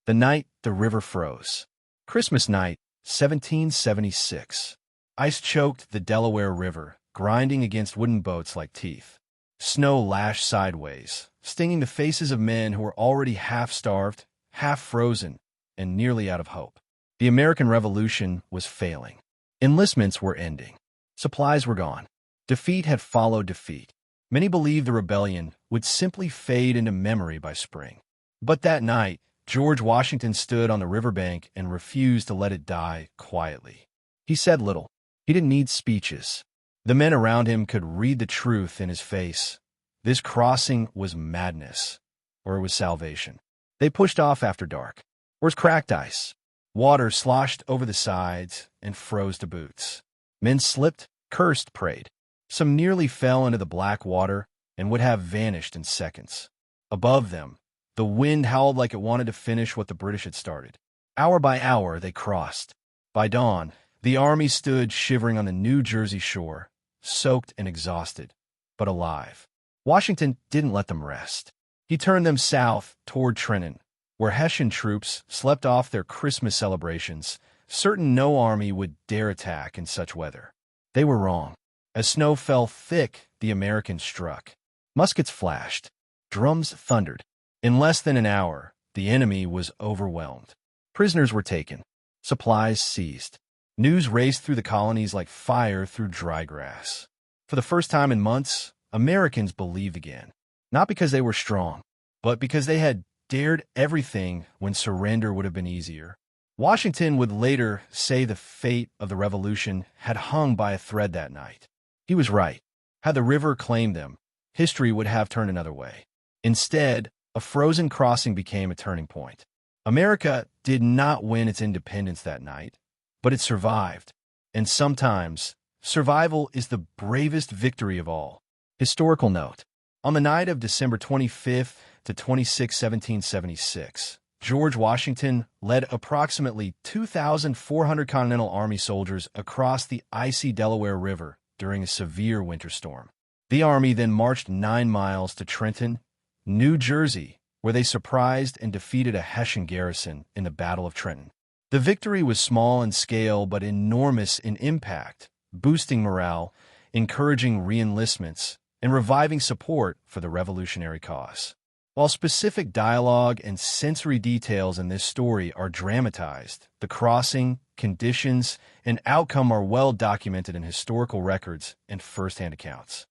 The night the river froze. Christmas night, 1776. Ice choked the Delaware River, grinding against wooden boats like teeth. Snow lashed sideways, stinging the faces of men who were already half-starved, half-frozen, and nearly out of hope. The American Revolution was failing. Enlistments were ending. Supplies were gone. Defeat had followed defeat. Many believed the rebellion would simply fade into memory by spring. But that night, George Washington stood on the riverbank and refused to let it die quietly. He said little. He didn't need speeches. The men around him could read the truth in his face. This crossing was madness, or it was salvation. They pushed off after dark. Where's cracked ice? Water sloshed over the sides and froze to boots. Men slipped, cursed, prayed. Some nearly fell into the black water and would have vanished in seconds. Above them, the wind howled like it wanted to finish what the British had started. Hour by hour, they crossed. By dawn, the army stood shivering on the New Jersey shore, soaked and exhausted, but alive. Washington didn't let them rest. He turned them south toward Trenton, where Hessian troops slept off their Christmas celebrations, certain no army would dare attack in such weather. They were wrong. As snow fell thick, the Americans struck. Muskets flashed. Drums thundered. In less than an hour, the enemy was overwhelmed. Prisoners were taken. Supplies seized. News raced through the colonies like fire through dry grass. For the first time in months, Americans believed again. Not because they were strong, but because they had dared everything when surrender would have been easier. Washington would later say the fate of the Revolution had hung by a thread that night. He was right. Had the river claimed them, history would have turned another way. Instead, a frozen crossing became a turning point. America did not win its independence that night, but it survived. And sometimes, survival is the bravest victory of all. Historical note. On the night of December 25th to 26, 1776, George Washington led approximately 2,400 Continental Army soldiers across the icy Delaware River during a severe winter storm. The Army then marched 9 miles to Trenton, New Jersey, where they surprised and defeated a Hessian garrison in the Battle of Trenton. The victory was small in scale but enormous in impact, boosting morale, encouraging reenlistments, and reviving support for the revolutionary cause. While specific dialogue and sensory details in this story are dramatized, the crossing, conditions, and outcome are well documented in historical records and first-hand accounts.